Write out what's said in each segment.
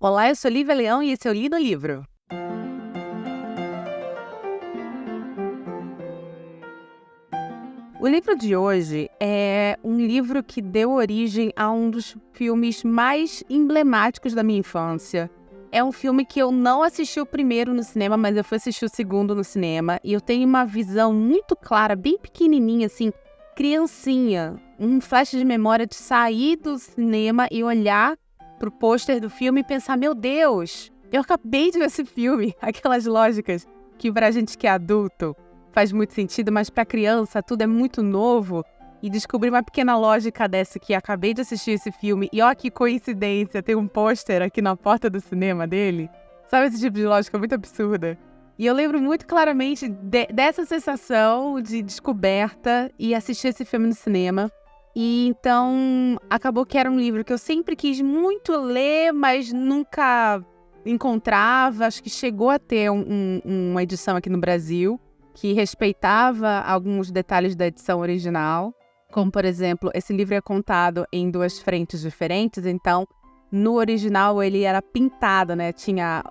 Olá, eu sou Lívia Leão e esse é o Li no Livro. O livro de hoje é um livro que deu origem a um dos filmes mais emblemáticos da minha infância. É um filme que eu não assisti o primeiro no cinema, mas eu fui assistir o segundo no cinema. E eu tenho uma visão muito clara, bem pequenininha, assim, criancinha. Um flash de memória de sair do cinema e olhar pro pôster do filme e pensar, meu Deus, eu acabei de ver esse filme. Aquelas lógicas que pra gente que é adulto faz muito sentido, mas pra criança tudo é muito novo. E descobrir uma pequena lógica dessa que acabei de assistir esse filme e ó que coincidência, tem um pôster aqui na porta do cinema dele. Sabe esse tipo de lógica muito absurda? E eu lembro muito claramente dessa sensação de descoberta e assistir esse filme no cinema. E então acabou que era um livro que eu sempre quis muito ler, mas nunca encontrava. Acho que chegou a ter uma edição aqui no Brasil que respeitava alguns detalhes da edição original. Como, por exemplo, esse livro é contado em duas frentes diferentes, então, no original ele era pintado, né? Tinha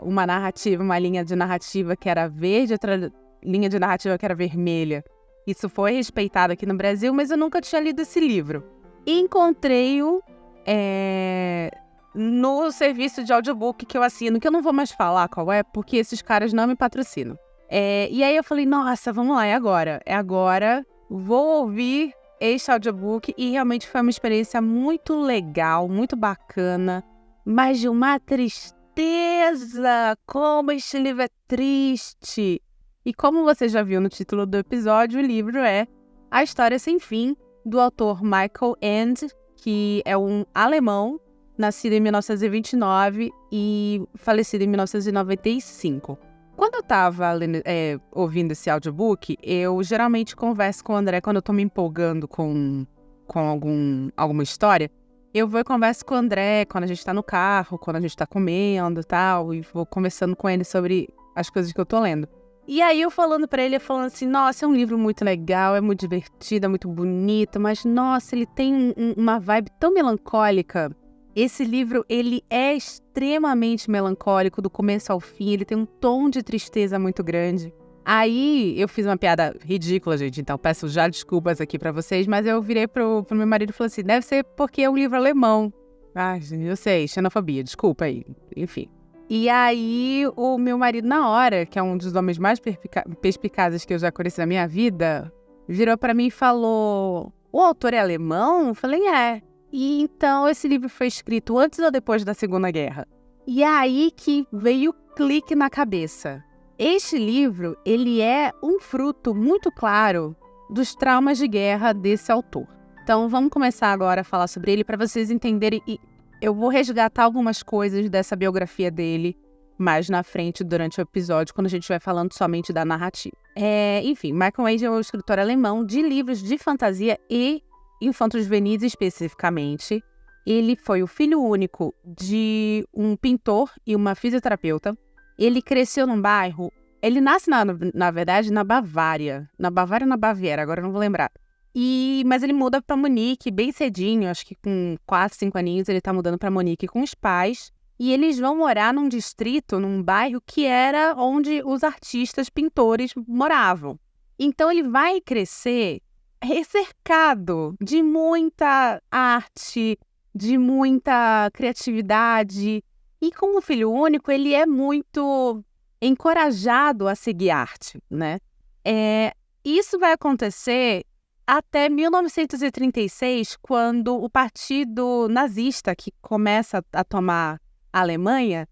uma narrativa, uma linha de narrativa que era verde, outra linha de narrativa que era vermelha. Isso foi respeitado aqui no Brasil, mas eu nunca tinha lido esse livro. Encontrei-o no serviço de audiobook que eu assino, que eu não vou mais falar qual é, porque esses caras não me patrocinam. E aí eu falei, nossa, vamos lá, é agora. É agora, vou ouvir este audiobook. E realmente foi uma experiência muito legal, muito bacana, mas de uma tristeza. Como este livro é triste! E como você já viu no título do episódio, o livro é A História Sem Fim, do autor Michael Ende, que é um alemão, nascido em 1929 e falecido em 1995. Quando eu estava ouvindo esse audiobook, eu geralmente converso com o André quando eu estou me empolgando com alguma história. Eu vou e converso com o André quando a gente está no carro, quando a gente está comendo e tal, e vou conversando com ele sobre as coisas que eu estou lendo. E aí eu falando pra ele, falando assim, nossa, é um livro muito legal, é muito divertido, é muito bonito, mas nossa, ele tem uma vibe tão melancólica. Esse livro, ele é extremamente melancólico do começo ao fim, ele tem um tom de tristeza muito grande. Aí eu fiz uma piada ridícula, gente, então peço já desculpas aqui pra vocês, mas eu virei pro meu marido e falei assim, deve ser porque é um livro alemão. Ai, eu sei, xenofobia, desculpa aí, enfim. E aí, o meu marido, na hora, que é um dos homens mais perspicazes que eu já conheci na minha vida, virou pra mim e falou, o autor é alemão? Eu falei, é. E então, esse livro foi escrito antes ou depois da Segunda Guerra? E é aí que veio o clique na cabeça. Este livro, ele é um fruto muito claro dos traumas de guerra desse autor. Então, vamos começar agora a falar sobre ele para vocês entenderem. Eu vou resgatar algumas coisas dessa biografia dele mais na frente durante o episódio, quando a gente vai falando somente da narrativa. Enfim, Michael Ende é um escritor alemão de livros de fantasia e infanto-juvenis especificamente. Ele foi o filho único de um pintor e uma fisioterapeuta. Ele cresceu num bairro... Ele nasce, na verdade, na Bavária. Na Bavária ou na Baviera, agora eu não vou lembrar. Mas ele muda para Munique bem cedinho, acho que com 4, 5 aninhos ele tá mudando para Munique com os pais. E eles vão morar num distrito, num bairro que era onde os artistas, pintores moravam. Então ele vai crescer cercado de muita arte, de muita criatividade. E como filho único, ele é muito encorajado a seguir arte, né? Isso vai acontecer até 1936, quando o partido nazista, que começa a tomar a Alemanha,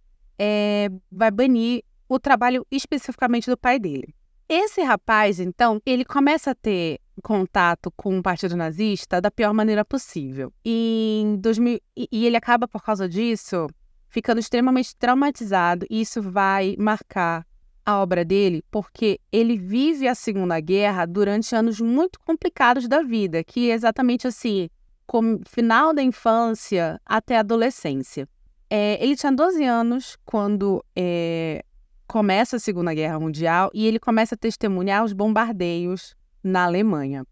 vai banir o trabalho especificamente do pai dele. Esse rapaz, então, ele começa a ter contato com o partido nazista da pior maneira possível. E ele acaba, por causa disso, ficando extremamente traumatizado. E isso vai marcar a obra dele, porque ele vive a Segunda Guerra durante anos muito complicados da vida, que é exatamente assim, como final da infância até a adolescência. Ele tinha 12 anos quando começa a Segunda Guerra Mundial e ele começa a testemunhar os bombardeios na Alemanha.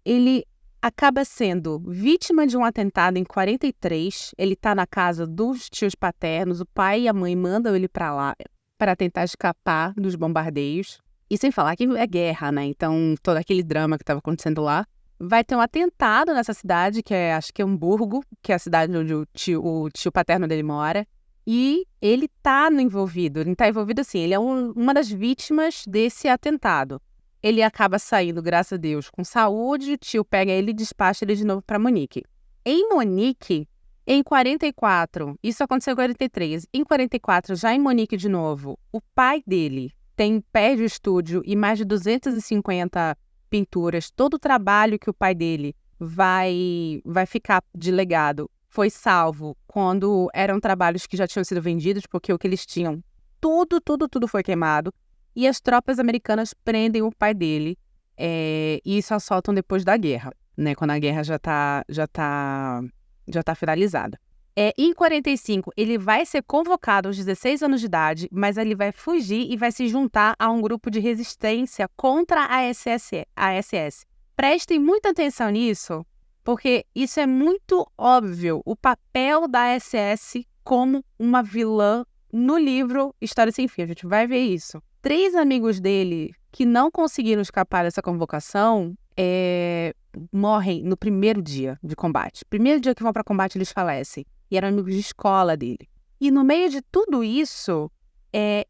Ele acaba sendo vítima de um atentado em 43. Ele tá na casa dos tios paternos, o pai e a mãe mandam ele para lá para tentar escapar dos bombardeios. E sem falar que é guerra, né? Então, todo aquele drama que estava acontecendo lá. Vai ter um atentado nessa cidade, que acho que é Hamburgo, que é a cidade onde o tio paterno dele mora. E ele tá envolvido. Ele tá envolvido assim, ele é uma das vítimas desse atentado. Ele acaba saindo, graças a Deus, com saúde. O tio pega ele e despacha ele de novo para Munique. Em Munique, em 44, isso aconteceu em 43. Em 44, já em Munique de novo, o pai dele perde o estúdio e mais de 250 pinturas. Todo o trabalho que o pai dele vai ficar de legado foi salvo quando eram trabalhos que já tinham sido vendidos, porque o que eles tinham, tudo foi queimado. E as tropas americanas prendem o pai dele e só soltam depois da guerra, né? Quando a guerra já tá finalizada. Em 45, ele vai ser convocado aos 16 anos de idade, mas ele vai fugir e vai se juntar a um grupo de resistência contra a SS. Prestem muita atenção nisso, porque isso é muito óbvio, o papel da SS como uma vilã no livro História Sem Fim. A gente vai ver isso. 3 amigos dele que não conseguiram escapar dessa convocação morrem no primeiro dia de combate. Primeiro dia que vão para combate, eles falecem. E eram amigos de escola dele. E no meio de tudo isso,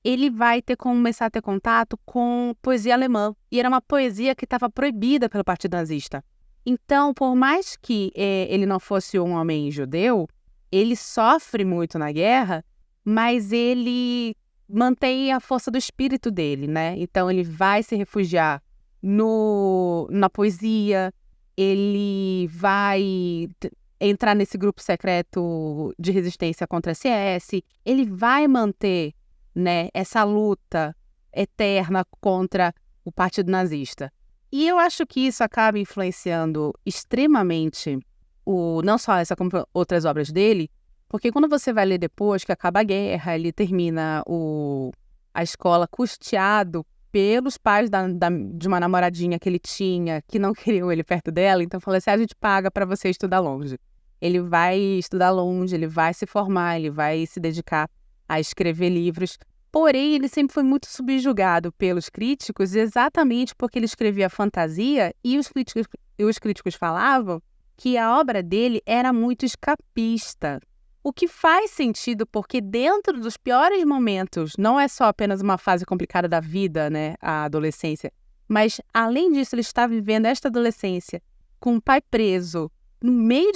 ele vai começar a ter contato com poesia alemã. E era uma poesia que estava proibida pelo Partido Nazista. Então, por mais que ele não fosse um homem judeu, ele sofre muito na guerra, mas ele mantém a força do espírito dele, né? Então, ele vai se refugiar na poesia, ele vai entrar nesse grupo secreto de resistência contra a SS, ele vai manter, né, essa luta eterna contra o Partido Nazista. E eu acho que isso acaba influenciando extremamente não só essa como outras obras dele, porque quando você vai ler depois que acaba a guerra, ele termina a escola custeado pelos pais de uma namoradinha que ele tinha, que não queriam ele perto dela, então falou assim, a gente paga para você estudar longe. Ele vai estudar longe, ele vai se formar, ele vai se dedicar a escrever livros. Porém, ele sempre foi muito subjugado pelos críticos, exatamente porque ele escrevia fantasia e os críticos falavam que a obra dele era muito escapista. O que faz sentido porque dentro dos piores momentos, não é só apenas uma fase complicada da vida, né, a adolescência, mas além disso ele está vivendo esta adolescência com o pai preso, no meio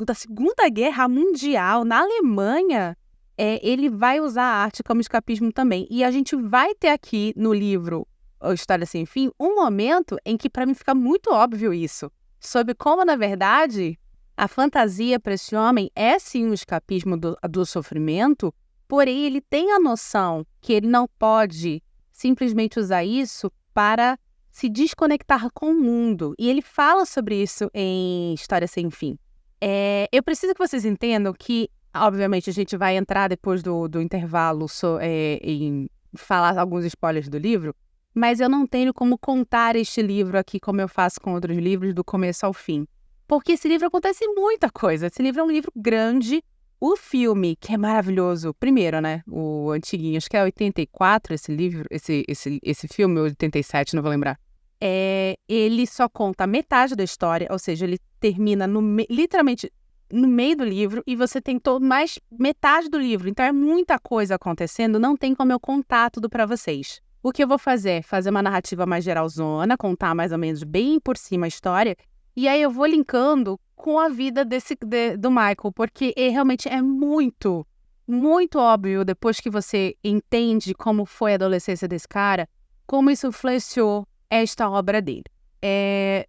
da Segunda Guerra Mundial, na Alemanha, ele vai usar a arte como escapismo também. E a gente vai ter aqui no livro História Sem Fim um momento em que para mim fica muito óbvio isso, sobre como, na verdade, a fantasia para esse homem é sim um escapismo do sofrimento, porém ele tem a noção que ele não pode simplesmente usar isso para se desconectar com o mundo. E ele fala sobre isso em História Sem Fim. Eu preciso que vocês entendam que, obviamente, a gente vai entrar depois do intervalo em falar alguns spoilers do livro, mas eu não tenho como contar este livro aqui como eu faço com outros livros, do começo ao fim. Porque esse livro acontece muita coisa. Esse livro é um livro grande. O filme, que é maravilhoso, primeiro, né? O antiguinho, acho que é 84 esse livro, esse filme, 87, não vou lembrar. Ele só conta metade da história, ou seja, ele termina literalmente no meio do livro e você tem mais metade do livro. Então é muita coisa acontecendo, não tem como eu contar tudo para vocês. O que eu vou fazer é fazer uma narrativa mais geralzona, contar mais ou menos bem por cima a história, e aí eu vou linkando com a vida do Michael, porque realmente é muito, muito óbvio, depois que você entende como foi a adolescência desse cara, como isso influenciou esta obra dele.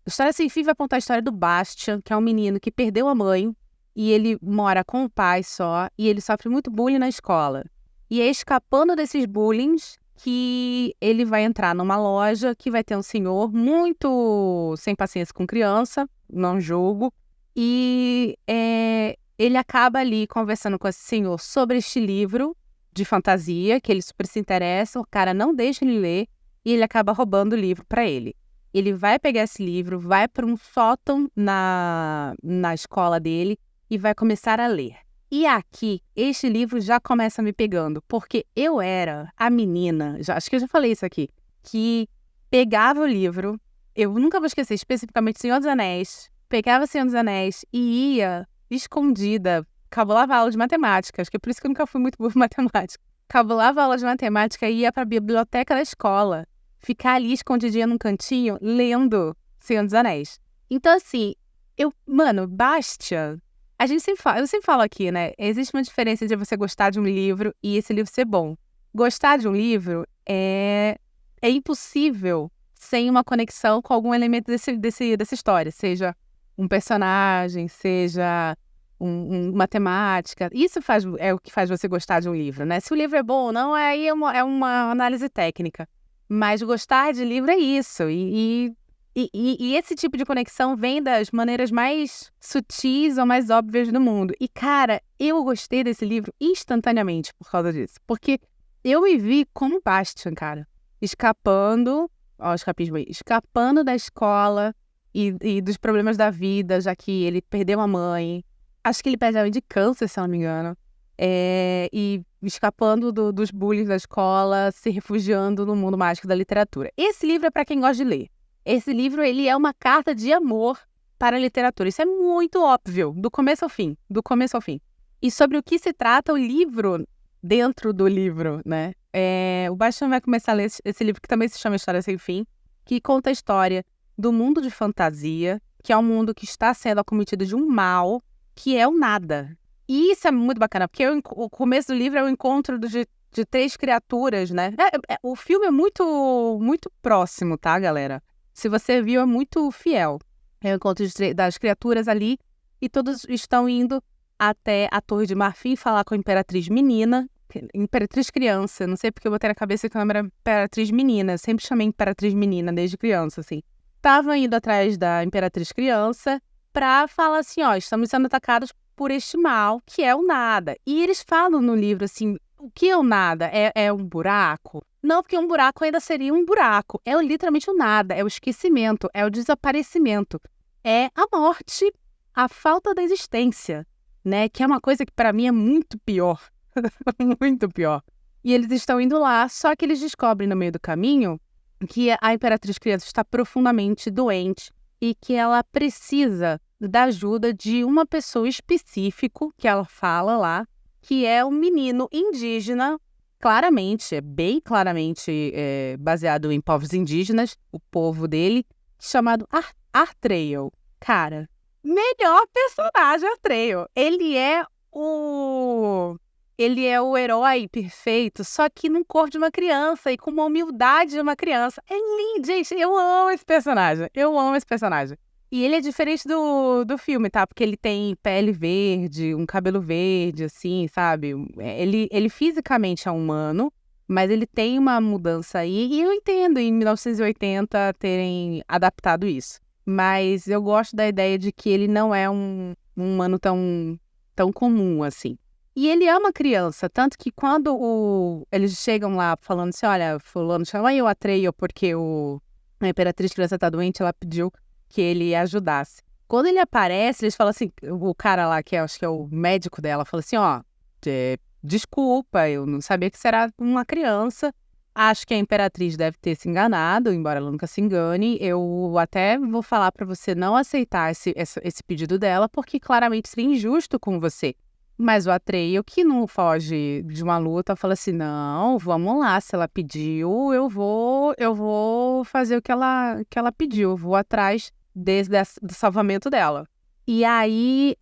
História Sem Fim vai contar a história do Bastian, que é um menino que perdeu a mãe, e ele mora com o pai só, e ele sofre muito bullying na escola. E é escapando desses bullying que ele vai entrar numa loja que vai ter um senhor muito sem paciência com criança, não julgo, e ele acaba ali conversando com esse senhor sobre este livro de fantasia, que ele super se interessa, o cara não deixa ele ler, e ele acaba roubando o livro para ele. Ele vai pegar esse livro, vai para um sótão na escola dele e vai começar a ler. E aqui, este livro já começa me pegando, porque eu era a menina, acho que eu já falei isso aqui, que pegava o livro, eu nunca vou esquecer, especificamente Senhor dos Anéis, pegava Senhor dos Anéis e ia escondida, cabulava a aula de matemática, acho que é por isso que eu nunca fui muito boa em matemática. Cabulava a aula de matemática e ia para a biblioteca da escola, ficar ali escondidinha num cantinho, lendo Senhor dos Anéis. Então, assim, Bastian, eu sempre falo aqui, né? Existe uma diferença entre você gostar de um livro e esse livro ser bom. Gostar de um livro é impossível sem uma conexão com algum elemento dessa história, seja um personagem, seja uma temática. Isso é o que faz você gostar de um livro, né? Se o livro é bom ou não, aí é uma análise técnica. Mas gostar de livro é isso. E esse tipo de conexão vem das maneiras mais sutis ou mais óbvias do mundo. E, cara, eu gostei desse livro instantaneamente por causa disso. Porque eu me vi como Bastian, cara. Escapando da escola e dos problemas da vida, já que ele perdeu a mãe. Acho que ele perde a mãe de câncer, se eu não me engano. E escapando dos bullies da escola, se refugiando no mundo mágico da literatura. Esse livro é para quem gosta de ler. Esse livro, ele é uma carta de amor para a literatura. Isso é muito óbvio, do começo ao fim. E sobre o que se trata o livro dentro do livro, né? O Bastian vai começar a ler esse livro, que também se chama História Sem Fim, que conta a história do mundo de fantasia, que é um mundo que está sendo acometido de um mal, que é o nada. E isso é muito bacana, porque o começo do livro é o encontro de 3 criaturas, né? O filme é muito, muito próximo, tá, galera? Se você viu, é muito fiel. É o encontro das criaturas ali, e todos estão indo até a Torre de Marfim falar com a Imperatriz Menina, Imperatriz Criança. Não sei porque eu botei na cabeça que ela era Imperatriz Menina. Eu sempre chamei Imperatriz Menina desde criança, assim. Estavam indo atrás da Imperatriz Criança pra falar assim, ó, estamos sendo atacados por este mal, que é o nada. E eles falam no livro assim, o que é o nada? É um buraco? Não, porque um buraco ainda seria um buraco. É literalmente o nada, é o esquecimento, é o desaparecimento. É a morte, a falta da existência, né? Que é uma coisa que para mim é muito pior. Muito pior. E eles estão indo lá, só que eles descobrem no meio do caminho que a Imperatriz Criança está profundamente doente e que ela precisa da ajuda de uma pessoa específica, que ela fala lá, que é um menino indígena, bem claramente baseado em povos indígenas, o povo dele, chamado Arthreil. Cara, melhor personagem Arthreil. Ele é o herói perfeito, só que num corpo de uma criança e com uma humildade de uma criança. É lindo, gente. Eu amo esse personagem. E ele é diferente do filme, tá? Porque ele tem pele verde, um cabelo verde, assim, sabe? Ele fisicamente é humano, mas ele tem uma mudança aí. E eu entendo em 1980 terem adaptado isso. Mas eu gosto da ideia de que ele não é um humano tão comum, assim. E ele é uma criança, tanto que quando eles chegam lá falando assim, olha, fulano chama aí o Atreio porque a Imperatriz Criança tá doente, ela pediu que ele ajudasse. Quando ele aparece, eles falam assim, o cara lá, que acho que é o médico dela, fala assim, ó, desculpa, eu não sabia que você era uma criança, acho que a Imperatriz deve ter se enganado, embora ela nunca se engane, eu até vou falar pra você não aceitar esse pedido dela, porque claramente seria injusto com você. Mas o Atreio, que não foge de uma luta, fala assim, não, vamos lá, se ela pediu, eu vou fazer o que ela pediu, eu vou atrás do salvamento dela. E aí,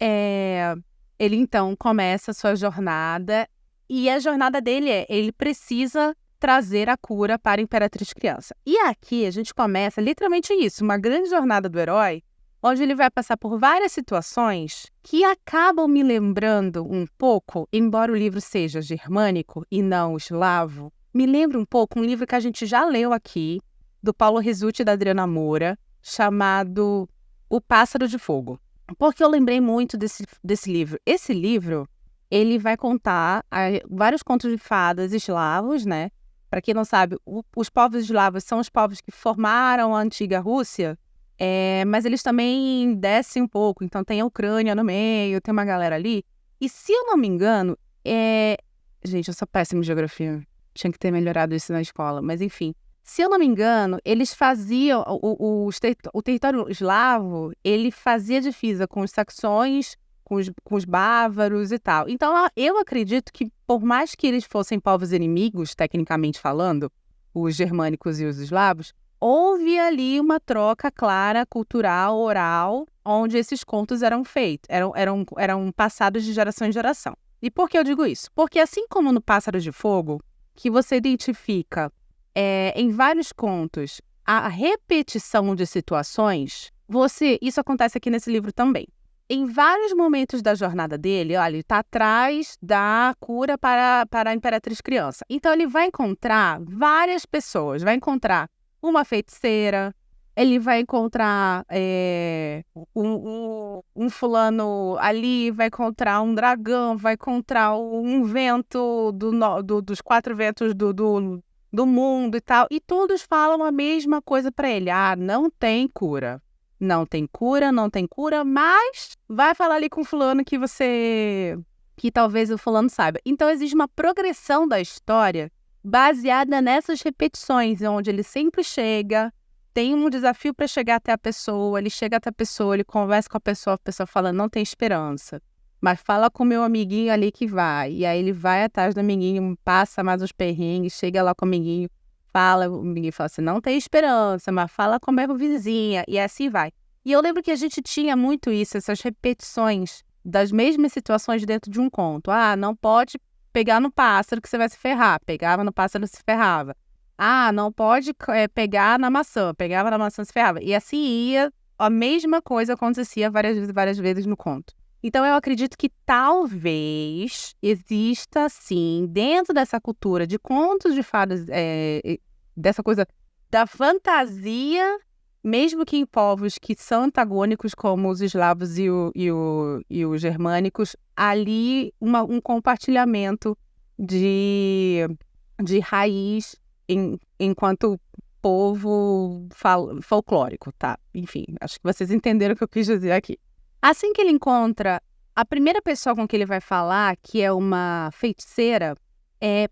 ele então começa a sua jornada, e a jornada dele ele precisa trazer a cura para a Imperatriz Criança. E aqui a gente começa literalmente isso, uma grande jornada do herói, onde ele vai passar por várias situações que acabam me lembrando um pouco, embora o livro seja germânico e não eslavo, me lembra um pouco um livro que a gente já leu aqui, do Paulo Rizzuti e da Adriana Moura, chamado O Pássaro de Fogo. Porque eu lembrei muito desse livro. Esse livro, ele vai contar vários contos de fadas eslavos, né? para quem não sabe, os povos eslavos são os povos que formaram a antiga Rússia, mas eles também descem um pouco. Então tem a Ucrânia no meio, tem uma galera ali. E se eu não me engano, gente, eu sou péssima em geografia. Tinha que ter melhorado isso na escola, mas enfim. Se eu não me engano, eles faziam... O território eslavo, ele fazia divisa com os saxões, com os bávaros e tal. Então, eu acredito que, por mais que eles fossem povos inimigos, tecnicamente falando, os germânicos e os eslavos, houve ali uma troca clara, cultural, oral, onde esses contos eram feitos, eram passados de geração em geração. E por que eu digo isso? Porque assim como no Pássaro de Fogo, que você identifica em vários contos a repetição de situações, isso acontece aqui nesse livro também. Em vários momentos da jornada dele, olha, ele está atrás da cura para a Imperatriz Criança. Então ele vai encontrar várias pessoas, vai encontrar uma feiticeira, ele vai encontrar um fulano ali, vai encontrar um dragão, vai encontrar um vento dos 4 ventos do mundo e tal. E todos falam a mesma coisa para ele. Não tem cura. Não tem cura, não tem cura, mas vai falar ali com o fulano que talvez o fulano saiba. Então existe uma progressão da história baseada nessas repetições, onde ele sempre chega, tem um desafio para chegar até a pessoa, ele chega até a pessoa, ele conversa com a pessoa fala, não tem esperança, mas fala com o meu amiguinho ali que vai. E aí ele vai atrás do amiguinho, passa mais uns perrengues, chega lá com o amiguinho, o amiguinho fala assim, não tem esperança, mas fala com a minha vizinha, e assim vai. E eu lembro que a gente tinha muito isso, essas repetições das mesmas situações dentro de um conto. Não pode pegar no pássaro que você vai se ferrar. Pegava no pássaro e se ferrava. Não pode pegar na maçã. Pegava na maçã e se ferrava. E assim ia, a mesma coisa acontecia várias vezes no conto. Então eu acredito que talvez exista, sim, dentro dessa cultura de contos de fadas, dessa coisa da fantasia, mesmo que em povos que são antagônicos, como os eslavos e os germânicos, ali um compartilhamento de raiz enquanto povo folclórico, tá? Enfim, acho que vocês entenderam o que eu quis dizer aqui. Assim que ele encontra a primeira pessoa com que ele vai falar, que é uma feiticeira,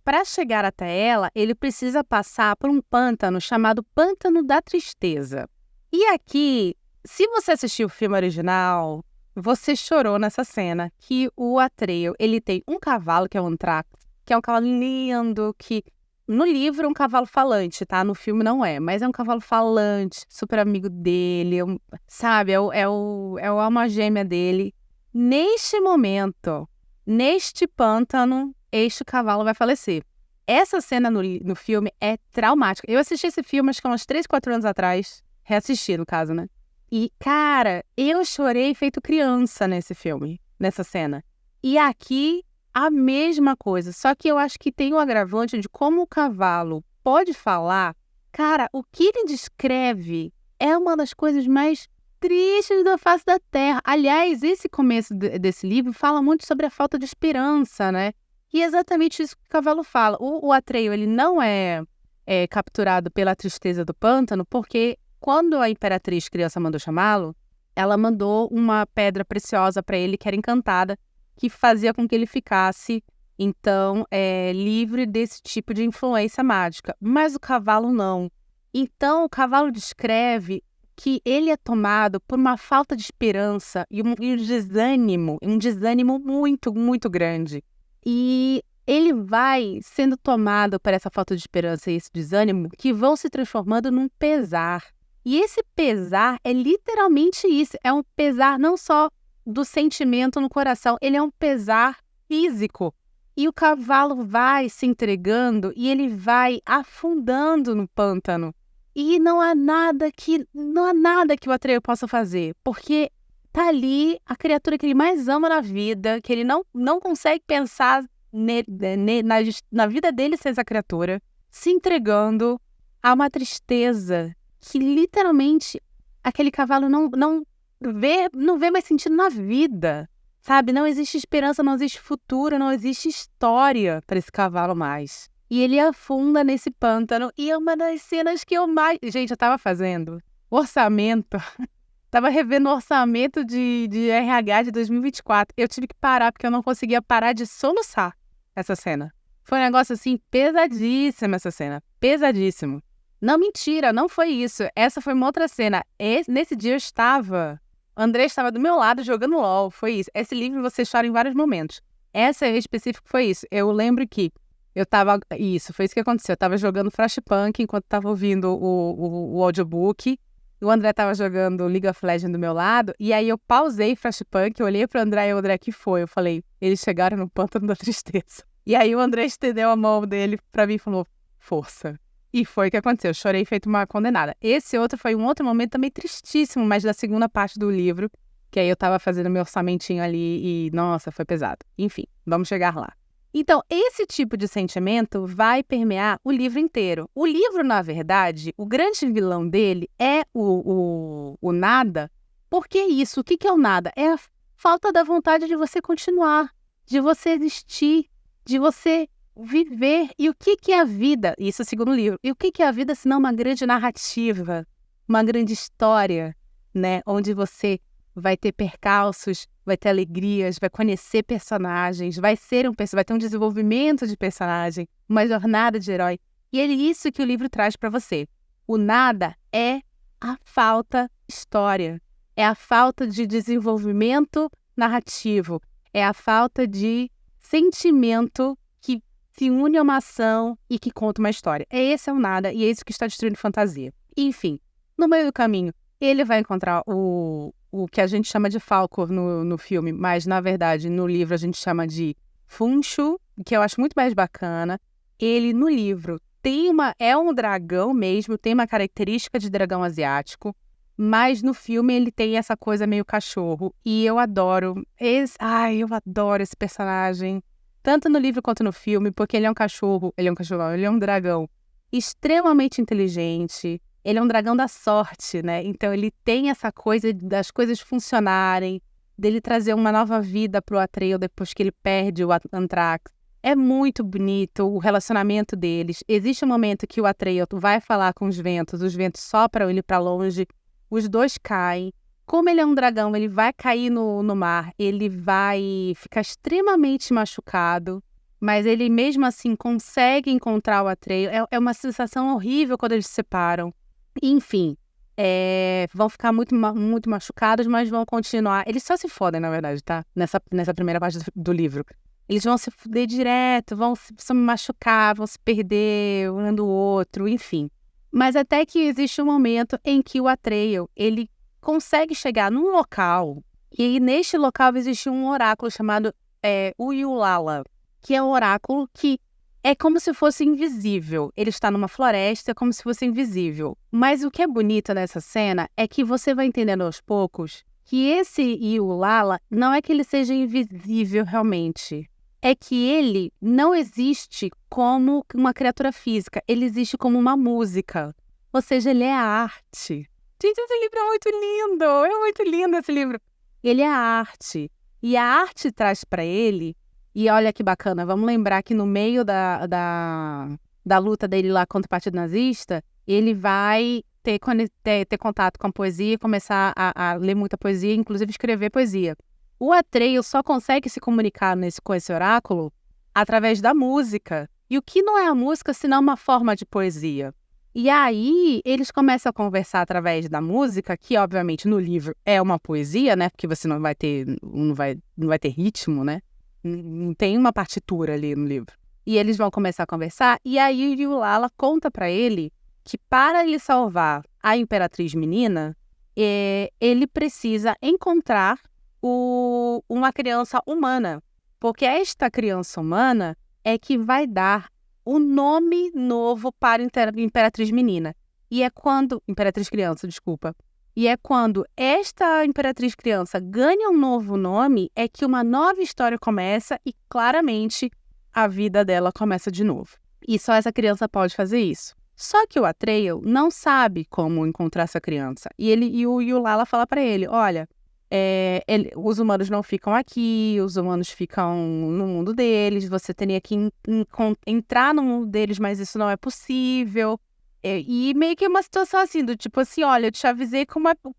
para chegar até ela, ele precisa passar por um pântano chamado Pântano da Tristeza. E aqui, se você assistiu o filme original, você chorou nessa cena que o Atreio, ele tem um cavalo que é um Antrax, que é um cavalo lindo, que no livro é um cavalo falante, tá? No filme não é, mas é um cavalo falante, super amigo dele, sabe? É a alma gêmea dele. Neste momento, neste pântano, este cavalo vai falecer. Essa cena no filme é traumática. Eu assisti esse filme acho que há uns 3, 4 anos atrás. Reassisti, no caso, né? E, cara, eu chorei feito criança nesse filme, nessa cena. E aqui, a mesma coisa. Só que eu acho que tem o agravante de como o cavalo pode falar. Cara, o que ele descreve é uma das coisas mais tristes da face da Terra. Aliás, esse começo desse livro fala muito sobre a falta de esperança, né? E é exatamente isso que o cavalo fala. O Atreio, ele não é capturado pela tristeza do pântano, porque quando a Imperatriz Criança mandou chamá-lo, ela mandou uma pedra preciosa para ele, que era encantada, que fazia com que ele ficasse, então, livre desse tipo de influência mágica. Mas o cavalo não. Então, o cavalo descreve que ele é tomado por uma falta de esperança e um desânimo muito, muito grande. E ele vai sendo tomado por essa falta de esperança e esse desânimo que vão se transformando num pesar. E esse pesar é literalmente isso, é um pesar não só do sentimento no coração, ele é um pesar físico. E o cavalo vai se entregando e ele vai afundando no pântano. E não há nada que o Atreio possa fazer, porque tá ali a criatura que ele mais ama na vida, que ele não consegue pensar na vida dele sem essa criatura, se entregando a uma tristeza que literalmente aquele cavalo não vê mais sentido na vida, sabe? Não existe esperança, não existe futuro, não existe história para esse cavalo mais. E ele afunda nesse pântano. E é uma das cenas que eu mais... Gente, eu tava fazendo orçamento. Tava revendo o orçamento de RH de 2024. Eu tive que parar, porque eu não conseguia parar de soluçar essa cena. Foi um negócio, assim, pesadíssimo essa cena. Pesadíssimo. Não, mentira, não foi isso. Essa foi uma outra cena. Nesse dia eu estava... O André estava do meu lado jogando LOL. Foi isso. Esse livro você chora em vários momentos. Essa em específico foi isso. Eu lembro que eu tava... Isso, foi isso que aconteceu. Eu tava jogando Frostpunk enquanto tava ouvindo o audiobook. O André tava jogando League of Legends do meu lado. E aí eu pausei Frostpunk, eu olhei pro André e o André, que foi? Eu falei, eles chegaram no pântano da tristeza. E aí o André estendeu a mão dele pra mim e falou, força. E foi o que aconteceu. Eu chorei feito uma condenada. Esse outro foi um outro momento também tristíssimo, mas da segunda parte do livro. Que aí eu tava fazendo meu orçamentinho ali e, nossa, foi pesado. Enfim, vamos chegar lá. Então, esse tipo de sentimento vai permear o livro inteiro. O livro, na verdade, o grande vilão dele é o nada. Por que isso? O que é o nada? É a falta da vontade de você continuar, de você existir, de você viver. E o que é a vida? Isso é o segundo livro. E o que é a vida, senão uma grande narrativa, uma grande história, né? Onde você vai ter percalços, vai ter alegrias, vai conhecer personagens, vai ter um desenvolvimento de personagem, uma jornada de herói. E é isso que o livro traz para você. O nada é a falta de história, é a falta de desenvolvimento narrativo, é a falta de sentimento que se une a uma ação e que conta uma história. Esse é o nada e é isso que está destruindo fantasia. Enfim, no meio do caminho, ele vai encontrar o que a gente chama de Falcor no filme, mas, na verdade, no livro a gente chama de Funshu, que eu acho muito mais bacana. Ele, no livro, é um dragão mesmo, tem uma característica de dragão asiático, mas no filme ele tem essa coisa meio cachorro. E eu adoro eu adoro esse personagem, tanto no livro quanto no filme, porque ele é um dragão extremamente inteligente. Ele é um dragão da sorte, né? Então ele tem essa coisa das coisas funcionarem, dele trazer uma nova vida pro Atreio depois que ele perde o Antrax. É muito bonito o relacionamento deles. Existe um momento que o Atreio vai falar com os ventos sopram ele para longe, os dois caem. Como ele é um dragão, ele vai cair no mar, ele vai ficar extremamente machucado, mas ele mesmo assim consegue encontrar o Atreio. É uma sensação horrível quando eles se separam. Enfim, vão ficar muito machucados, mas vão continuar. Eles só se fodem, na verdade, tá? Nessa primeira parte do livro. Eles vão se fuder direto, vão se machucar, vão se perder um do outro, enfim. Mas até que existe um momento em que o Atreio, ele consegue chegar num local, e aí neste local existe um oráculo chamado Uyulala, que é um oráculo que é como se fosse invisível. Ele está numa floresta, como se fosse invisível. Mas o que é bonito nessa cena é que você vai entendendo aos poucos que esse Uyulala não é que ele seja invisível realmente. É que ele não existe como uma criatura física. Ele existe como uma música. Ou seja, ele é a arte. Gente, esse livro é muito lindo. É muito lindo esse livro. Ele é a arte. E a arte traz para ele... E olha que bacana, vamos lembrar que no meio da luta dele lá contra o Partido Nazista, ele vai ter contato com a poesia e começar a ler muita poesia, inclusive escrever poesia. O Atreio só consegue se comunicar com esse oráculo através da música. E o que não é a música, senão uma forma de poesia? E aí, eles começam a conversar através da música, que obviamente no livro é uma poesia, né? Porque você não vai ter ritmo, né? Não tem uma partitura ali no livro. E eles vão começar a conversar, e aí o Uyulala conta pra ele que para ele salvar a Imperatriz Menina, ele precisa encontrar uma criança humana. Porque esta criança humana é que vai dar o nome novo para a Imperatriz Menina. E é quando... Imperatriz Criança, desculpa. E é quando esta Imperatriz Criança ganha um novo nome, é que uma nova história começa e, claramente, a vida dela começa de novo. E só essa criança pode fazer isso. Só que o Atreio não sabe como encontrar essa criança. E o Uyulala fala para ele, olha, Os humanos não ficam aqui, os humanos ficam no mundo deles, você teria que entrar no mundo deles, mas isso não é possível. E meio que uma situação assim, do tipo assim, olha, eu te avisei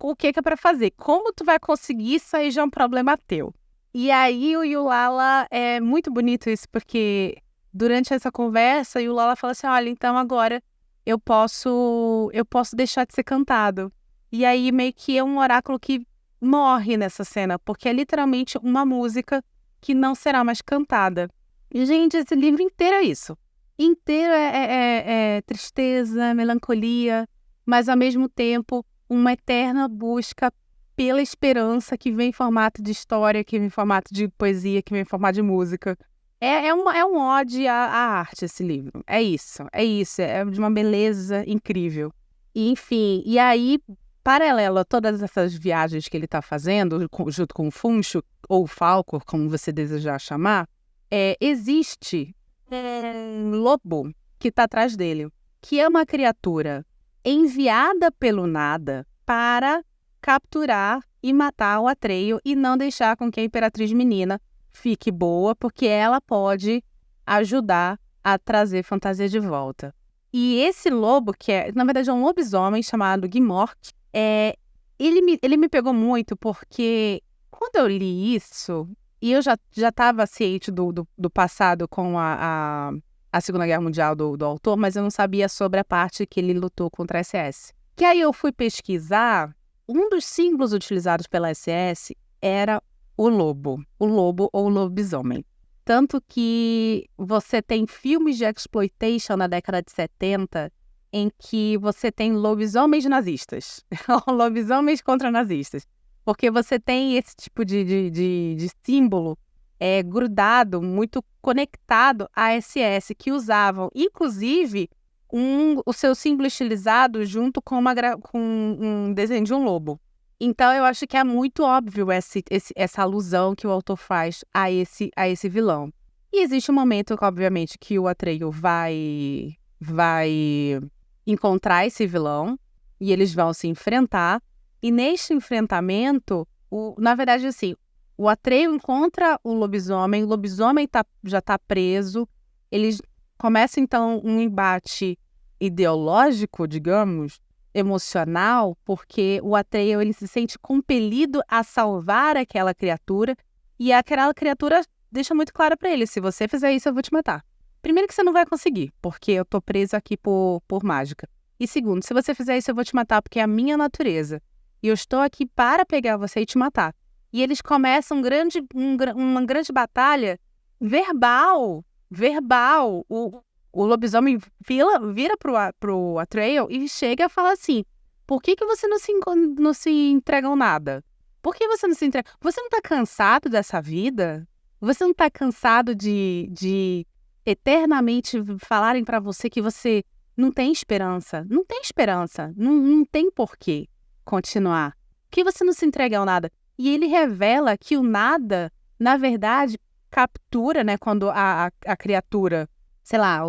o que é pra fazer. Como tu vai conseguir, isso aí já é um problema teu. E aí o Yulala, é muito bonito isso, porque durante essa conversa, o Yulala fala assim, olha, então agora eu posso deixar de ser cantado. E aí meio que é um oráculo que morre nessa cena, porque é literalmente uma música que não será mais cantada. E, gente, esse livro inteiro é isso. Inteiro é tristeza, melancolia, mas ao mesmo tempo uma eterna busca pela esperança que vem em formato de história, que vem em formato de poesia, que vem em formato de música. É um ode à arte esse livro. É isso, é de uma beleza incrível. E, enfim, e aí, paralelo a todas essas viagens que ele está fazendo, junto com o Funcho, ou o Falco, como você desejar chamar, existe um lobo que está atrás dele, que é uma criatura enviada pelo nada para capturar e matar o Atreio e não deixar com que a Imperatriz Menina fique boa, porque ela pode ajudar a trazer fantasia de volta. E esse lobo, que na verdade é um lobisomem chamado Gmork, ele me pegou muito porque quando eu li isso, e eu já estava ciente do passado com a Segunda Guerra Mundial do autor, mas eu não sabia sobre a parte que ele lutou contra a SS. Que aí eu fui pesquisar, um dos símbolos utilizados pela SS era o lobo ou lobisomem. Tanto que você tem filmes de exploitation na década de 70 em que você tem lobisomens nazistas, lobisomens contra nazistas. Porque você tem esse tipo de símbolo grudado, muito conectado à SS, que usavam, inclusive, o seu símbolo estilizado junto com um desenho de um lobo. Então, eu acho que é muito óbvio essa alusão que o autor faz a esse vilão. E existe um momento, obviamente, que o Atreio vai encontrar esse vilão e eles vão se enfrentar. E neste enfrentamento, na verdade, assim, o Atreio encontra o lobisomem já está preso, eles começam, então, um embate ideológico, digamos, emocional, porque o Atreio ele se sente compelido a salvar aquela criatura e aquela criatura deixa muito claro para ele, se você fizer isso eu vou te matar. Primeiro que você não vai conseguir, porque eu tô preso aqui por mágica. E segundo, se você fizer isso eu vou te matar porque é a minha natureza. E eu estou aqui para pegar você e te matar. E eles começam uma grande batalha verbal. O lobisomem vira pro Atreio e chega e fala assim, por que você não se entregam nada? Por que você não se entrega? Você não tá cansado dessa vida? Você não tá cansado de eternamente falarem pra você que você não tem esperança? Não tem esperança. Não tem porquê continuar. Por que você não se entrega ao nada? E ele revela que o nada, na verdade, captura, né, quando a criatura, sei lá,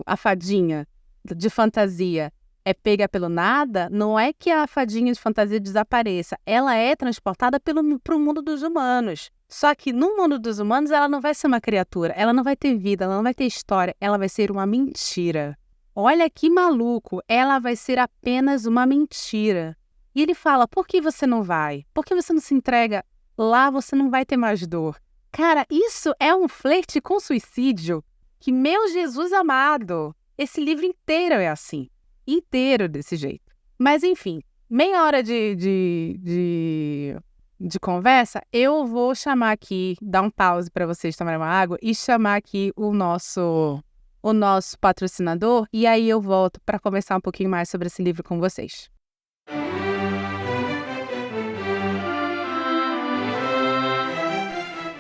a fadinha de fantasia é pega pelo nada, não é que a fadinha de fantasia desapareça, ela é transportada para o mundo dos humanos. Só que no mundo dos humanos ela não vai ser uma criatura, ela não vai ter vida, ela não vai ter história, ela vai ser uma mentira. Olha que maluco, ela vai ser apenas uma mentira. E ele fala, por que você não vai? Por que você não se entrega? Lá você não vai ter mais dor. Cara, isso é um flerte com suicídio que, meu Jesus amado, esse livro inteiro é assim. Inteiro desse jeito. Mas, enfim, meia hora de conversa, eu vou chamar aqui, dar um pause para vocês tomarem uma água e chamar aqui o nosso patrocinador e aí eu volto para conversar um pouquinho mais sobre esse livro com vocês.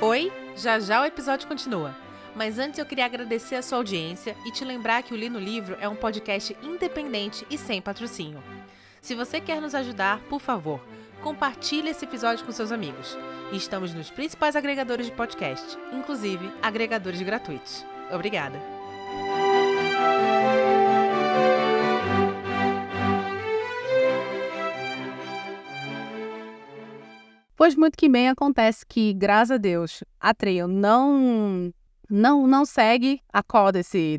Oi, já o episódio continua. Mas antes eu queria agradecer a sua audiência e te lembrar que o Li no Livro é um podcast independente e sem patrocínio. Se você quer nos ajudar, por favor, compartilhe esse episódio com seus amigos. E estamos nos principais agregadores de podcast, inclusive agregadores gratuitos. Obrigada! Pois muito que bem acontece que, graças a Deus, Atreio não segue a call desse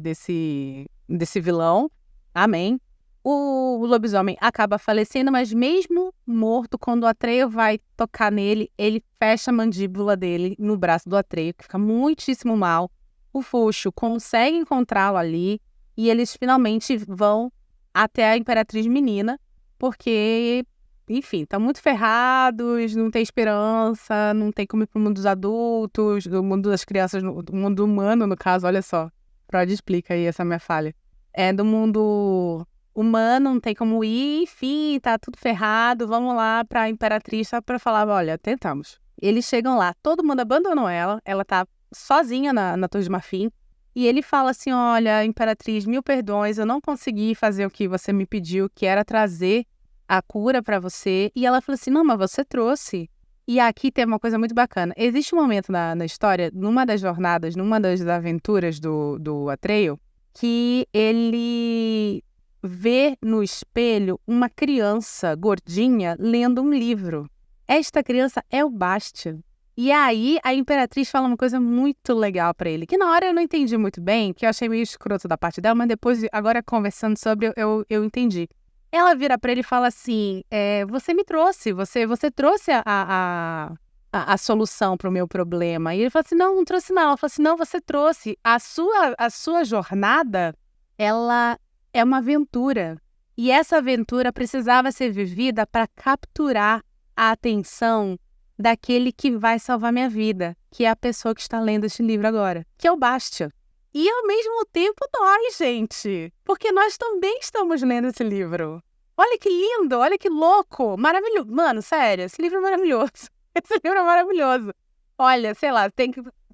vilão. Amém. O lobisomem acaba falecendo, mas mesmo morto, quando o Atreio vai tocar nele, ele fecha a mandíbula dele no braço do Atreio, que fica muitíssimo mal. O Fuxo consegue encontrá-lo ali e eles finalmente vão até a Imperatriz Menina, porque, enfim, estão muito ferrados, não tem esperança, não tem como ir pro mundo dos adultos, do mundo das crianças, do mundo humano, no caso, olha só. Freud explica aí essa minha falha. É do mundo humano, não tem como ir, enfim, tá tudo ferrado, vamos lá pra Imperatriz só pra falar, olha, tentamos. Eles chegam lá, todo mundo abandonou ela tá sozinha na Torre de Marfim, e ele fala assim, olha, Imperatriz, 1000 perdões, eu não consegui fazer o que você me pediu, que era trazer a cura pra você, e ela falou assim, não, mas você trouxe. E aqui tem uma coisa muito bacana, existe um momento na história, numa das jornadas, numa das aventuras do Atreio, que ele vê no espelho uma criança gordinha lendo um livro. Esta criança é o Bastian. E aí a Imperatriz fala uma coisa muito legal pra ele, que na hora eu não entendi muito bem, que eu achei meio escroto da parte dela, mas depois, agora conversando sobre, eu entendi. Ela vira pra ele e fala assim, você me trouxe, você trouxe a solução pro meu problema. E ele fala assim, não trouxe não. Ela fala assim, não, você trouxe. A sua jornada, ela é uma aventura. E essa aventura precisava ser vivida para capturar a atenção daquele que vai salvar minha vida, que é a pessoa que está lendo este livro agora, que é o Bastian. E ao mesmo tempo nós, gente, porque nós também estamos lendo esse livro. Olha que lindo, olha que louco, maravilhoso. Mano, sério, esse livro é maravilhoso. Esse livro é maravilhoso. Olha, sei lá,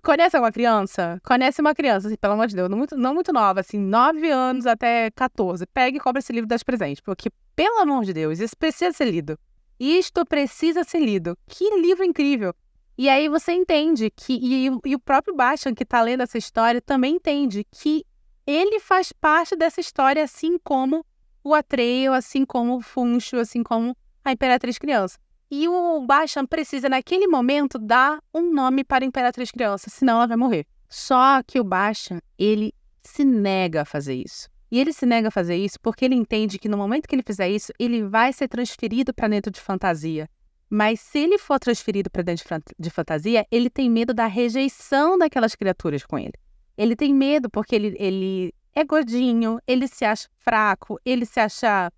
conhece alguma criança? Conhece uma criança, assim, pelo amor de Deus, não muito nova, assim, 9 anos até 14. Pega e compra esse livro e dá de presente, porque, pelo amor de Deus, isso precisa ser lido. Isto precisa ser lido. Que livro incrível! E aí você entende que, e o próprio Bastian, que tá lendo essa história, também entende que ele faz parte dessa história, assim como o Atreio, assim como o Funcho, assim como a Imperatriz Criança. E o Bastian precisa, naquele momento, dar um nome para a Imperatriz Criança, senão ela vai morrer. Só que o Bastian, ele se nega a fazer isso. E ele se nega a fazer isso porque ele entende que no momento que ele fizer isso, ele vai ser transferido para dentro de fantasia. Mas se ele for transferido para dentro de fantasia, ele tem medo da rejeição daquelas criaturas com ele. Ele tem medo porque ele é gordinho, ele se acha fraco, ele se acha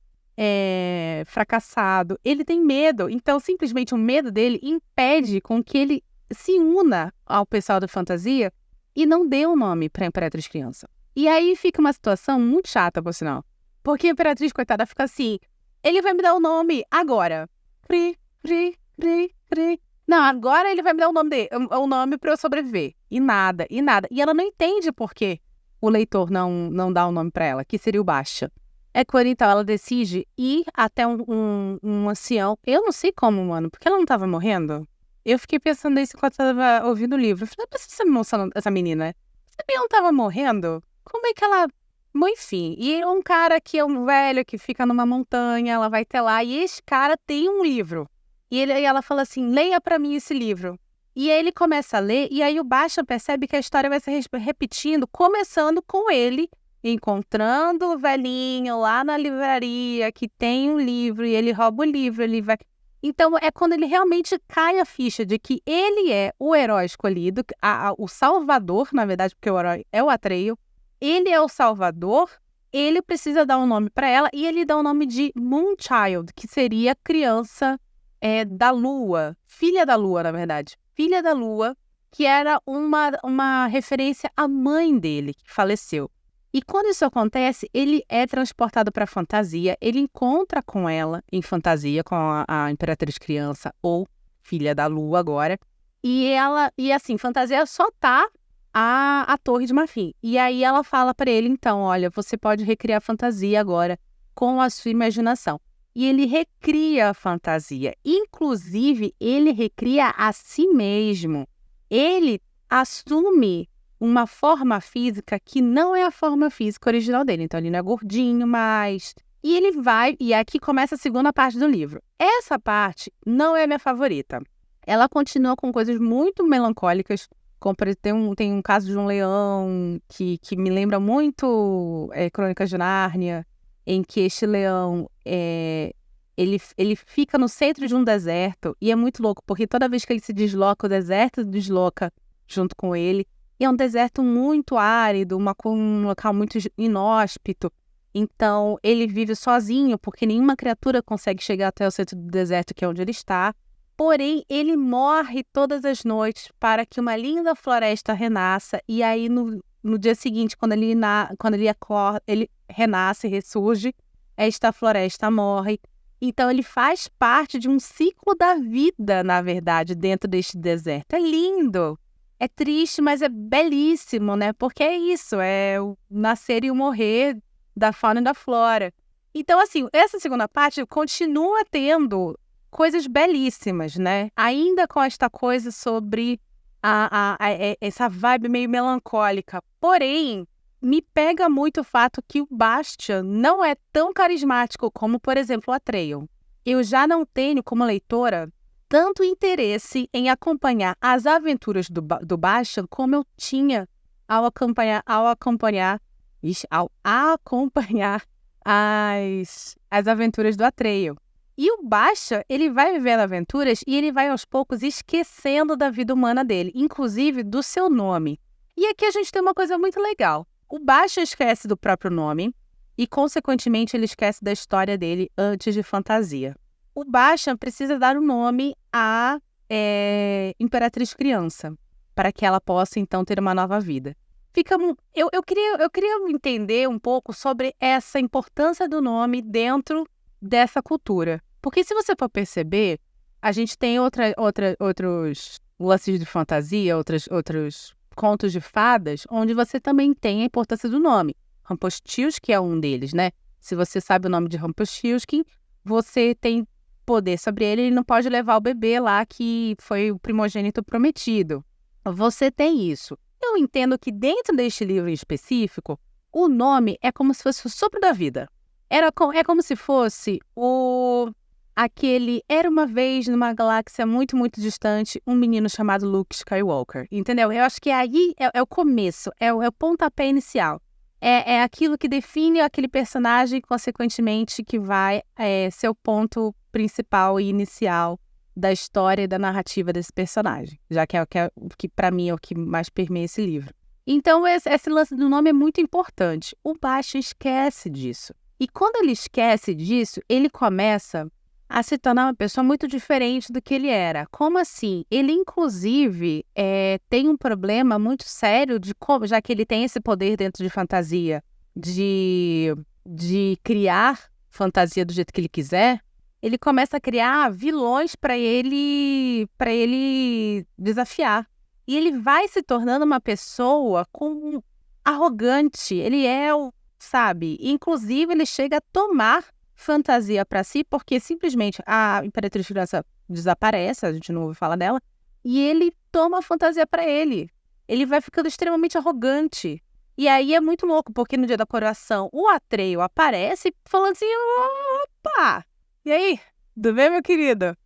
fracassado, ele tem medo. Então, simplesmente o medo dele impede com que ele se una ao pessoal da fantasia e não dê um nome para a Imperatriz Criança. E aí fica uma situação muito chata, por sinal. Porque a Imperatriz, coitada, fica assim, ele vai me dar o nome agora. Não, agora ele vai me dar o nome para eu sobreviver. E nada. E ela não entende por que o leitor não dá o nome para ela, que seria o Bastian. É quando, então, ela decide ir até um ancião. Eu não sei como, mano, porque ela não tava morrendo. Eu fiquei pensando nisso enquanto eu tava ouvindo o livro. Eu falei, por que você me mostrou essa menina? Essa menina não tava morrendo? Como é que ela... Bom, enfim, e um cara que é um velho que fica numa montanha, ela vai ter lá, e esse cara tem um livro. E ela fala assim, leia pra mim esse livro. E aí ele começa a ler, e aí o Bastian percebe que a história vai se repetindo, começando com ele encontrando o velhinho lá na livraria que tem um livro, e ele rouba o livro, ele vai... Então é quando ele realmente cai a ficha de que ele é o herói escolhido, o salvador, na verdade, porque o herói é o Atreio. Ele é o salvador, ele precisa dar um nome para ela, e ele dá o nome de Moonchild, que seria criança da lua, filha da lua, na verdade. Filha da lua, que era uma referência à mãe dele, que faleceu. E quando isso acontece, ele é transportado para a fantasia, ele encontra com ela em fantasia, com a Imperatriz Criança, ou Filha da Lua agora, e assim, fantasia só tá a Torre de Marfim. E aí ela fala para ele, então, olha, você pode recriar a fantasia agora com a sua imaginação. E ele recria a fantasia, inclusive ele recria a si mesmo. Ele assume uma forma física que não é a forma física original dele. Então, ele não é gordinho mais. E ele vai... E aqui começa a segunda parte do livro. Essa parte não é a minha favorita. ela continua com coisas muito melancólicas. Tem um caso de um leão que me lembra muito Crônicas de Nárnia, em que este leão ele fica no centro de um deserto e é muito louco, porque toda vez que ele se desloca, o deserto desloca junto com ele. E é um deserto muito árido, um local muito inóspito. Então, ele vive sozinho, porque nenhuma criatura consegue chegar até o centro do deserto, que é onde ele está. Porém, ele morre todas as noites para que uma linda floresta renasça. E aí, no dia seguinte, quando ele acorda, ele renasce, ressurge, esta floresta morre. Então, ele faz parte de um ciclo da vida, na verdade, dentro deste deserto. É lindo! É triste, mas é belíssimo, né? Porque é isso, é o nascer e o morrer da fauna e da flora. Então, assim, essa segunda parte continua tendo coisas belíssimas, né? Ainda com esta coisa sobre essa vibe meio melancólica. Porém, me pega muito o fato que o Bastian não é tão carismático como, por exemplo, o Atreyu. Eu já não tenho, como leitora, tanto interesse em acompanhar as aventuras do Bastian como eu tinha ao acompanhar as aventuras do Atreyu. E o Bastian, ele vai vivendo aventuras e ele vai aos poucos esquecendo da vida humana dele, inclusive do seu nome. E aqui a gente tem uma coisa muito legal. O Bastian esquece do próprio nome e, consequentemente, ele esquece da história dele antes de Fantasia. O Bastian precisa dar um nome à Imperatriz Criança, para que ela possa, então, ter uma nova vida. Eu queria entender um pouco sobre essa importância do nome dentro dessa cultura. Porque se você for perceber, a gente tem outros lances de fantasia, outros contos de fadas, onde você também tem a importância do nome. Rumpelstiltskin é um deles, né? Se você sabe o nome de Rumpelstiltskin, você tem poder sobre ele não pode levar o bebê lá que foi o primogênito prometido. Você tem isso. Eu entendo que dentro deste livro em específico, o nome é como se fosse o sopro da vida. É como se fosse Era uma vez numa galáxia muito, muito distante, um menino chamado Luke Skywalker. Entendeu? Eu acho que aí é o começo, é o pontapé inicial. É aquilo que define aquele personagem, consequentemente, que vai ser o ponto principal e inicial da história e da narrativa desse personagem, já que que para mim é o que mais permeia esse livro. Então, esse lance do nome é muito importante. O Bastian esquece disso. E quando ele esquece disso, ele começa a se tornar uma pessoa muito diferente do que ele era. Como assim? Ele, inclusive, tem um problema muito sério já que ele tem esse poder dentro de fantasia, de criar fantasia do jeito que ele quiser, ele começa a criar vilões para ele desafiar. E ele vai se tornando uma pessoa arrogante. Ele sabe? Inclusive, ele chega a tomar fantasia para si, porque simplesmente a Imperatriz Criança desaparece, a gente não ouve falar dela, e ele toma a fantasia para ele. Ele vai ficando extremamente arrogante. E aí é muito louco, porque no dia da coroação, o Atreyu aparece falando assim, opa! E aí, tudo bem, meu querido?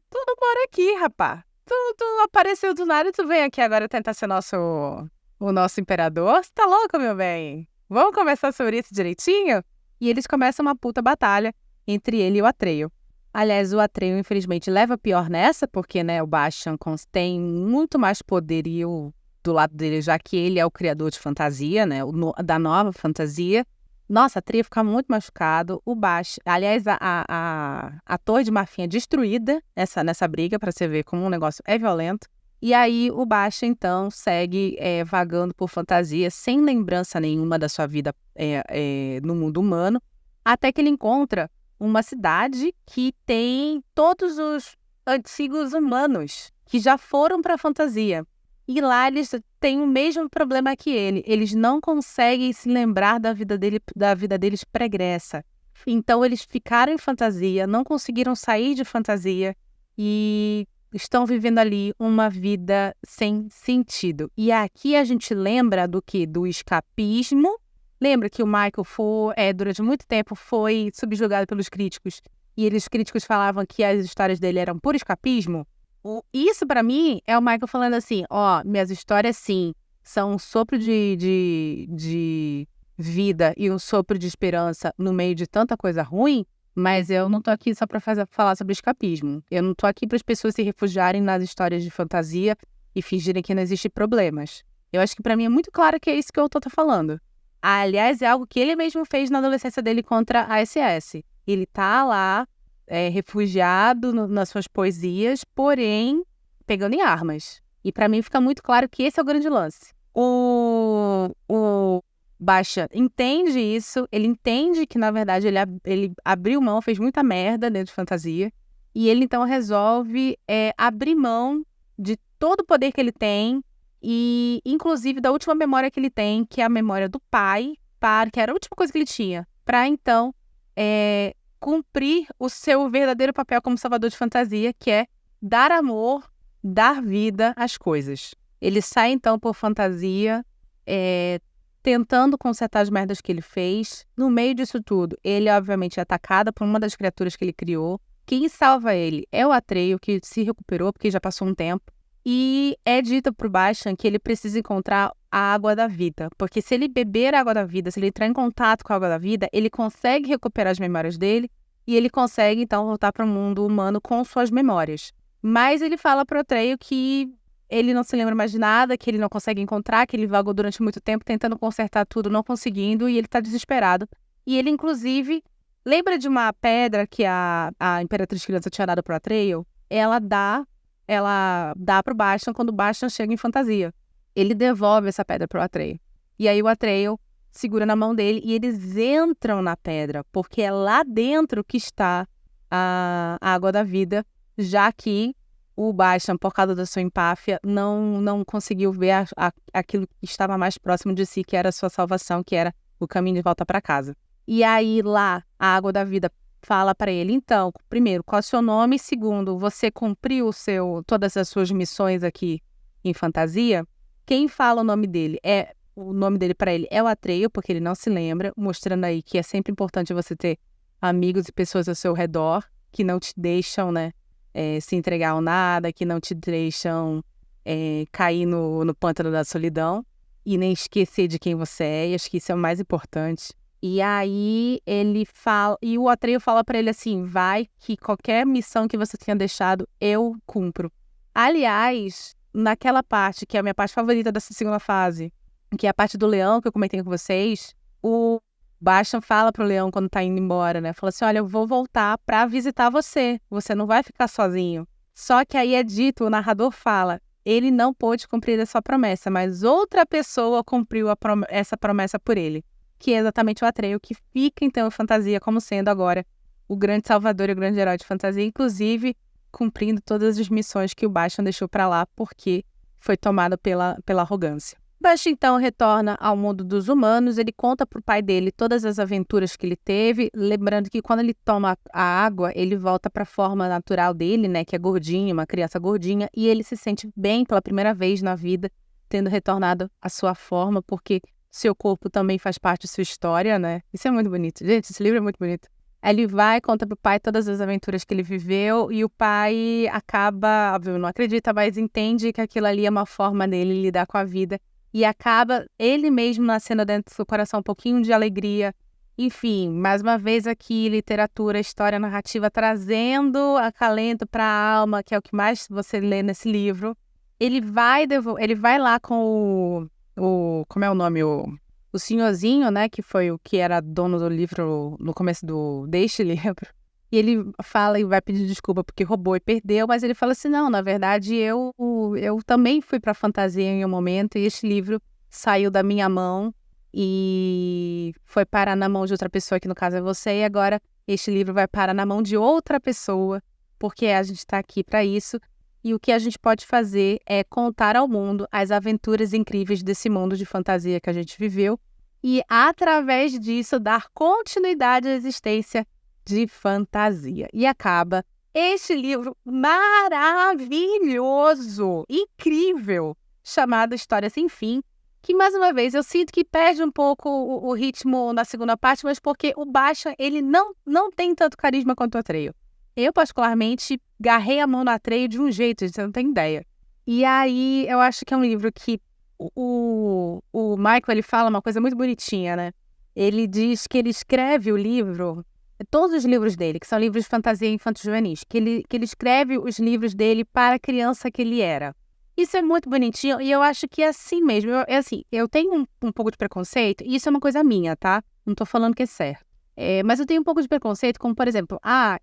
Tudo por aqui, rapá. Tu apareceu do nada e tu vem aqui agora tentar ser o nosso imperador? Você tá louco, meu bem? Vamos conversar sobre isso direitinho? E eles começam uma puta batalha entre ele e o Atreyu. Aliás, o Atreyu, infelizmente, leva pior nessa, porque, né, o Bastian tem muito mais poderio do lado dele, já que ele é o criador de fantasia, né, da nova fantasia. Nossa, a Atreyu fica muito machucado. O Bastian, aliás, a Torre de Marfim é destruída nessa briga, para você ver como o negócio é violento. E aí o Bastian, então, segue vagando por fantasia, sem lembrança nenhuma da sua vida no mundo humano, até que ele encontra uma cidade que tem todos os antigos humanos que já foram para a fantasia. E lá eles têm o mesmo problema que ele. Eles não conseguem se lembrar da vida deles pregressa. Então eles ficaram em fantasia, não conseguiram sair de fantasia e estão vivendo ali uma vida sem sentido. E aqui a gente lembra do quê? Do escapismo. Lembra que o Michael durante muito tempo foi subjugado pelos críticos e os críticos falavam que as histórias dele eram por escapismo? Isso, pra mim, é o Michael falando assim, ó, minhas histórias, sim, são um sopro de vida e um sopro de esperança no meio de tanta coisa ruim, mas eu não tô aqui só pra falar sobre escapismo. Eu não tô aqui para as pessoas se refugiarem nas histórias de fantasia e fingirem que não existem problemas. Eu acho que pra mim é muito claro que é isso que eu tô falando. Aliás, é algo que ele mesmo fez na adolescência dele contra a SS. Ele tá lá, refugiado nas suas poesias, porém pegando em armas. E pra mim fica muito claro que esse é o grande lance. O Bastian entende isso, ele entende que, na verdade, ele abriu mão, fez muita merda dentro de fantasia, e ele então resolve abrir mão de todo o poder que ele tem, e inclusive da última memória que ele tem, que é a memória do pai, que era a última coisa que ele tinha, para então cumprir o seu verdadeiro papel como salvador de fantasia, que é dar amor, dar vida às coisas. Ele sai então por fantasia, tentando consertar as merdas que ele fez. No meio disso tudo, ele obviamente é atacado por uma das criaturas que ele criou. Quem salva ele é o Atreio, que se recuperou porque já passou um tempo. E é dito pro Bastian que ele precisa encontrar a água da vida. Porque se ele beber a água da vida, se ele entrar em contato com a água da vida, ele consegue recuperar as memórias dele e ele consegue, então, voltar para o mundo humano com suas memórias. Mas ele fala pro Atreio que ele não se lembra mais de nada, que ele não consegue encontrar, que ele vagou durante muito tempo tentando consertar tudo, não conseguindo, e ele tá desesperado. E ele, inclusive, lembra de uma pedra que a Imperatriz Criança tinha dado pro Atreio? Ela dá pro Bastian quando o Bastian chega em fantasia. Ele devolve essa pedra pro Atreio. E aí o Atreio segura na mão dele e eles entram na pedra, porque é lá dentro que está a água da vida, já que o Bastian, por causa da sua empáfia, não conseguiu ver aquilo que estava mais próximo de si, que era a sua salvação, que era o caminho de volta para casa. E aí lá, a água da vida fala para ele, então, primeiro, qual é o seu nome? Segundo, você cumpriu todas as suas missões aqui em fantasia? Quem fala o nome dele para ele é o Atreio, porque ele não se lembra, mostrando aí que é sempre importante você ter amigos e pessoas ao seu redor que não te deixam, né, se entregar ao nada, que não te deixam cair no pântano da solidão e nem esquecer de quem você é, e acho que isso é o mais importante. E aí ele fala, e o Atreio fala pra ele assim, vai que qualquer missão que você tenha deixado, eu cumpro. Aliás, naquela parte, que é a minha parte favorita dessa segunda fase, que é a parte do leão que eu comentei com vocês, o Bastian fala pro leão quando tá indo embora, né? Fala assim, olha, eu vou voltar pra visitar você não vai ficar sozinho. Só que aí é dito, o narrador fala, ele não pôde cumprir essa promessa, mas outra pessoa cumpriu essa promessa por ele, que é exatamente o Atreio, que fica então em fantasia como sendo agora o grande salvador e o grande herói de fantasia, inclusive cumprindo todas as missões que o Bastian deixou pra lá, porque foi tomado pela arrogância. Bastian então retorna ao mundo dos humanos, ele conta pro pai dele todas as aventuras que ele teve, lembrando que quando ele toma a água, ele volta para a forma natural dele, né, que é gordinho, uma criança gordinha, e ele se sente bem pela primeira vez na vida, tendo retornado à sua forma, porque seu corpo também faz parte da sua história, né? Isso é muito bonito. Gente, esse livro é muito bonito. Aí ele vai, conta pro pai todas as aventuras que ele viveu, e o pai acaba, óbvio, não acredita, mas entende que aquilo ali é uma forma dele lidar com a vida. E acaba ele mesmo nascendo dentro do seu coração um pouquinho de alegria. Enfim, mais uma vez aqui, literatura, história, narrativa, trazendo acalento para a alma, que é o que mais você lê nesse livro. Ele vai lá com como é o nome? O senhorzinho, né, que foi o que era dono do livro no começo deste livro. E ele fala e vai pedir desculpa porque roubou e perdeu, mas ele fala assim, não, na verdade eu também fui para fantasia em um momento e este livro saiu da minha mão e foi parar na mão de outra pessoa, que no caso é você, e agora este livro vai parar na mão de outra pessoa, porque a gente está aqui para isso, e o que a gente pode fazer é contar ao mundo as aventuras incríveis desse mundo de fantasia que a gente viveu e, através disso, dar continuidade à existência de fantasia. E acaba este livro maravilhoso, incrível, chamado História Sem Fim, que, mais uma vez, eu sinto que perde um pouco o ritmo na segunda parte, mas porque o Bastian, ele não tem tanto carisma quanto o Atreio. Eu, particularmente, garrei a mão no Atreio de um jeito, você não tem ideia. E aí, eu acho que é um livro que o Michael, ele fala uma coisa muito bonitinha, né? Ele diz que ele escreve o livro, todos os livros dele, que são livros de fantasia infanto-juvenis, que ele escreve os livros dele para a criança que ele era. Isso é muito bonitinho e eu acho que é assim mesmo. Eu tenho um pouco de preconceito, e isso é uma coisa minha, tá? Não tô falando que é certo. Mas eu tenho um pouco de preconceito, como, por exemplo, a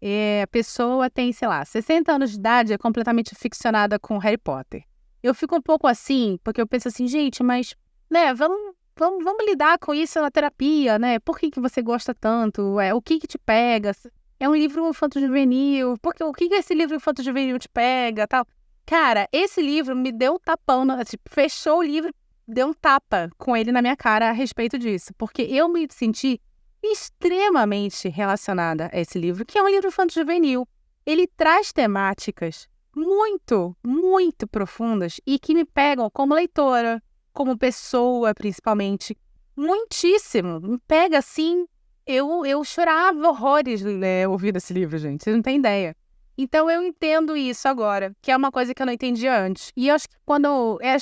pessoa tem, sei lá, 60 anos de idade, é completamente ficcionada com Harry Potter. Eu fico um pouco assim, porque eu penso assim, gente, mas, né, vamos lidar com isso na terapia, né? Por que você gosta tanto? O que te pega? É um livro infanto-juvenil, o que esse livro infanto-juvenil te pega, tal? Cara, esse livro me deu um tapão, fechou o livro, deu um tapa com ele na minha cara a respeito disso, porque eu me senti extremamente relacionada a esse livro, que é um livro infanto-juvenil. Ele traz temáticas muito, muito profundas e que me pegam como leitora, como pessoa, principalmente, muitíssimo. Me pega assim, eu chorava horrores, né, ouvindo esse livro, gente, vocês não têm ideia. Então eu entendo isso agora, que é uma coisa que eu não entendia antes. E eu acho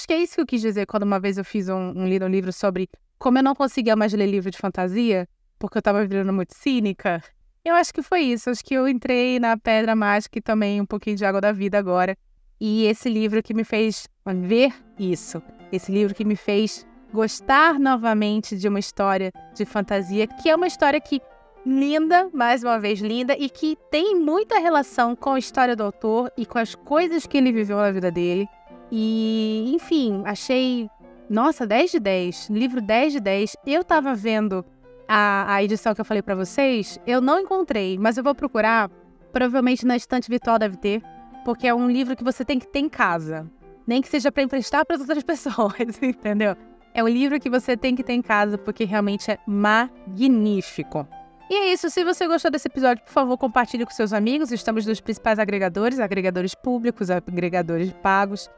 que é isso que eu quis dizer quando uma vez eu fiz um livro sobre como eu não conseguia mais ler livro de fantasia, porque eu tava virando muito cínica. Eu acho que foi isso, acho que eu entrei na Pedra Mágica e também um pouquinho de Água da Vida agora. E esse livro que me fez ver isso, esse livro que me fez gostar novamente de uma história de fantasia, que é uma história que linda, mais uma vez linda, e que tem muita relação com a história do autor e com as coisas que ele viveu na vida dele. E, enfim, achei, nossa, 10 de 10, livro 10 de 10. Eu tava vendo a edição que eu falei pra vocês, eu não encontrei, mas eu vou procurar, provavelmente na estante virtual deve ter, porque é um livro que você tem que ter em casa, nem que seja pra emprestar para outras pessoas, entendeu? É um livro que você tem que ter em casa, porque realmente é magnífico. E é isso, se você gostou desse episódio, por favor, compartilhe com seus amigos. Estamos nos principais agregadores públicos, agregadores pagos.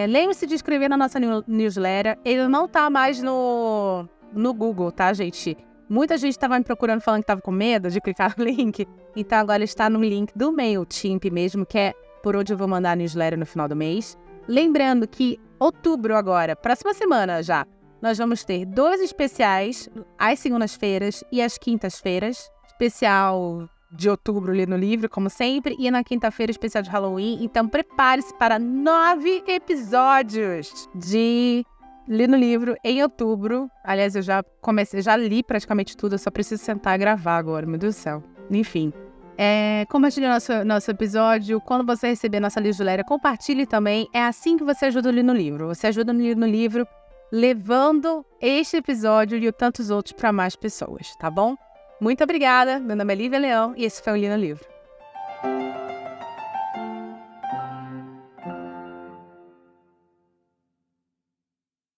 Lembre-se de inscrever na nossa newsletter. Ele não tá mais no Google, tá, gente? Muita gente estava me procurando falando que estava com medo de clicar no link. Então agora ele está no link do MailChimp mesmo, que é por onde eu vou mandar a newsletter no final do mês. Lembrando que outubro agora, próxima semana já, nós vamos ter 2 especiais, às segundas-feiras e às quintas-feiras. Especial de outubro ali no livro, como sempre, e na quinta-feira especial de Halloween. Então prepare-se para 9 episódios de Li no Livro em outubro. Aliás, eu já li praticamente tudo, eu só preciso sentar e gravar agora, meu Deus do céu. Enfim. Compartilhe nosso episódio. Quando você receber nossa newsletter, compartilhe também. É assim que você ajuda o Li no Livro. Você ajuda o Li no Livro levando este episódio e tantos outros para mais pessoas, tá bom? Muito obrigada. Meu nome é Lívia Leão e esse foi o Li no Livro.